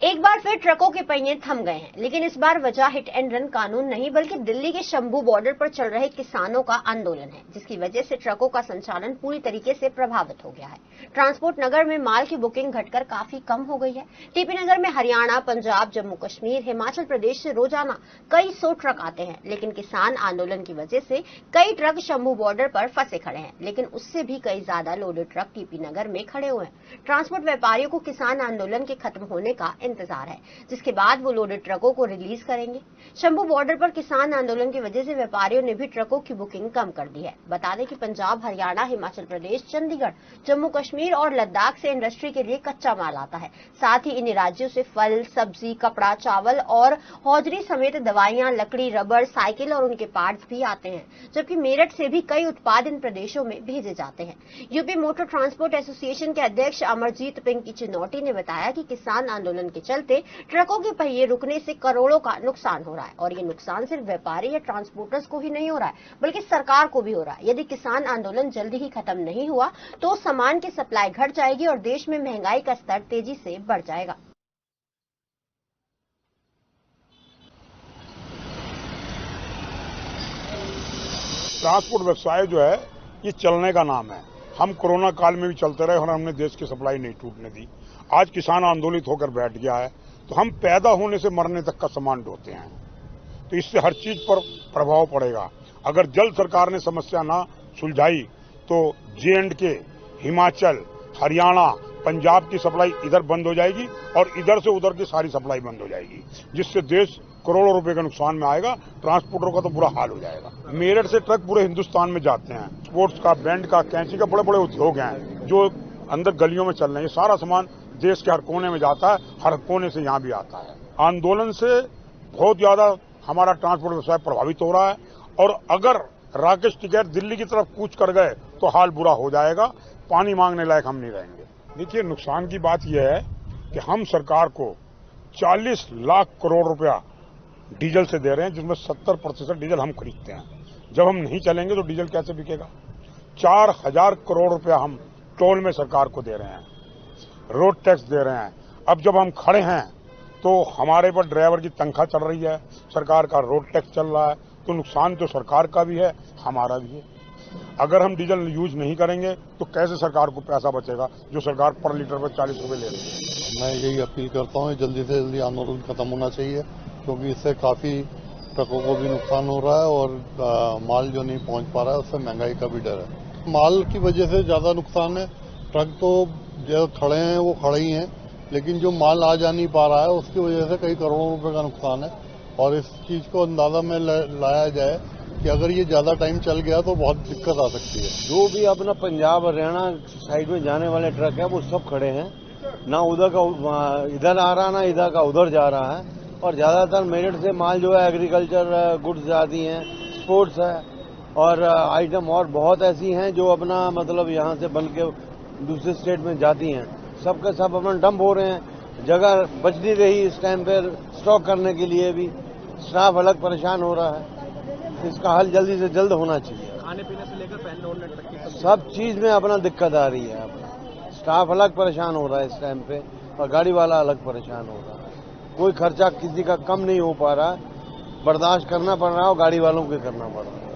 एक बार फिर ट्रकों के पहिए थम गए हैं, लेकिन इस बार वजह हिट एंड रन कानून नहीं बल्कि दिल्ली के शंभू बॉर्डर पर चल रहे किसानों का आंदोलन है, जिसकी वजह से ट्रकों का संचालन पूरी तरीके से प्रभावित हो गया है। ट्रांसपोर्ट नगर में माल की बुकिंग घटकर काफी कम हो गई है। टीपी नगर में हरियाणा, पंजाब, जम्मू कश्मीर, हिमाचल प्रदेश से रोजाना कई सौ ट्रक आते हैं, लेकिन किसान आंदोलन की वजह से कई ट्रक शंभू बॉर्डर पर फंसे खड़े हैं, लेकिन उससे भी कई ज्यादा लोडेड ट्रक टीपी नगर में खड़े हुए हैं। ट्रांसपोर्ट व्यापारियों को किसान आंदोलन के खत्म होने का इंतजार है, जिसके बाद वो लोडेड ट्रकों को रिलीज करेंगे। शंभू बॉर्डर पर किसान आंदोलन की वजह से व्यापारियों ने भी ट्रकों की बुकिंग कम कर दी है। बता दें कि पंजाब, हरियाणा, हिमाचल प्रदेश, चंडीगढ़, जम्मू कश्मीर और लद्दाख से इंडस्ट्री के लिए कच्चा माल आता है। साथ ही इन राज्यों से फल, सब्जी, कपड़ा, चावल और हौजरी समेत दवाइयां, लकड़ी, रबर, साइकिल और उनके पार्ट्स भी आते हैं, जबकि मेरठ से भी कई उत्पाद इन प्रदेशों में भेजे जाते हैं। यूपी मोटर ट्रांसपोर्ट एसोसिएशन के अध्यक्ष अमरजीत पिंकी चिनौटी ने बताया कि किसान आंदोलन के चलते ट्रकों के पहिए रुकने से करोड़ों का नुकसान हो रहा है, और ये नुकसान सिर्फ व्यापारी या ट्रांसपोर्टर्स को ही नहीं हो रहा है, बल्कि सरकार को भी हो रहा है। यदि किसान आंदोलन जल्दी ही खत्म नहीं हुआ तो सामान की सप्लाई घट जाएगी और देश में महंगाई का स्तर तेजी से बढ़ जाएगा। ट्रांसपोर्ट व्यवसाय जो है ये चलने का नाम है। हम कोरोना काल में भी चलते रहे और हमने देश की सप्लाई नहीं टूटने दी। आज किसान आंदोलित होकर बैठ गया है तो हम पैदा होने से मरने तक का सामान ढोते हैं, तो इससे हर चीज पर प्रभाव पड़ेगा। अगर जल्द सरकार ने समस्या ना सुलझाई तो J&K, हिमाचल, हरियाणा, पंजाब की सप्लाई इधर बंद हो जाएगी और इधर से उधर की सारी सप्लाई बंद हो जाएगी, जिससे देश करोड़ों रुपए के नुकसान में आएगा। ट्रांसपोर्टर का तो बुरा हाल हो जाएगा। मेरठ से ट्रक पूरे हिंदुस्तान में जाते हैं। स्पोर्ट्स का, बैंड का, कैंची का बड़े बड़े उद्योग हैं जो अंदर गलियों में चल रहे हैं। सारा सामान देश के हर कोने में जाता है, हर कोने से यहाँ भी आता है। आंदोलन से बहुत ज्यादा हमारा ट्रांसपोर्ट व्यवसाय प्रभावित हो रहा है, और अगर राकेश टिकैत दिल्ली की तरफ कूच कर गए तो हाल बुरा हो जाएगा। पानी मांगने लायक हम नहीं रहेंगे। देखिए, नुकसान की बात यह है कि हम सरकार को 40 लाख करोड़ रुपया डीजल से दे रहे हैं, जिसमें 70% डीजल हम खरीदते हैं। जब हम नहीं चलेंगे तो डीजल कैसे बिकेगा। 4000 करोड़ रुपया हम टोल में सरकार को दे रहे हैं, रोड टैक्स दे रहे हैं। अब जब हम खड़े हैं तो हमारे पर ड्राइवर की तनख्वाह चल रही है, सरकार का रोड टैक्स चल रहा है, तो नुकसान तो सरकार का भी है, हमारा भी है। अगर हम डीजल यूज नहीं करेंगे तो कैसे सरकार को पैसा बचेगा, जो सरकार पर लीटर पर 40 रुपए ले रही है। मैं यही अपील करता हूँ, जल्दी से जल्दी आंदोलन खत्म होना चाहिए, क्योंकि इससे काफी ट्रकों को भी नुकसान हो रहा है और माल जो नहीं पहुंच पा रहा है, उससे महंगाई का भी डर है। माल की वजह से ज्यादा नुकसान है। ट्रक तो जो खड़े हैं वो खड़े ही हैं, लेकिन जो माल आ जा नहीं पा रहा है उसकी वजह से कई करोड़ों रुपए का नुकसान है। और इस चीज को अंदाजा में लाया जाए कि अगर ये ज्यादा टाइम चल गया तो बहुत दिक्कत आ सकती है। जो भी अपना पंजाब, हरियाणा साइड में जाने वाले ट्रक है वो सब खड़े हैं, ना उधर का इधर आ रहा, ना इधर का उधर जा रहा है। और ज्यादातर मेरठ से माल जो है एग्रीकल्चर गुड्स जाती हैं, स्पोर्ट्स है, और आइटम और बहुत ऐसी हैं जो अपना मतलब यहाँ से बन के दूसरे स्टेट में जाती हैं। सब के सब अपना डंप हो रहे हैं, जगह बच नहीं रही इस टाइम पर स्टॉक करने के लिए भी। स्टाफ अलग परेशान हो रहा है, इसका हल जल्दी से जल्द होना चाहिए। खाने पीने से लेकर पहनने ओढ़ने तक की सब चीज में अपना दिक्कत आ रही है। अपना स्टाफ अलग परेशान हो रहा है इस टाइम पे, और गाड़ी वाला अलग परेशान हो रहा है। कोई खर्चा किसी का कम नहीं हो पा रहा है, बर्दाश्त करना पड़ रहा है और गाड़ी वालों को करना पड़ रहा है।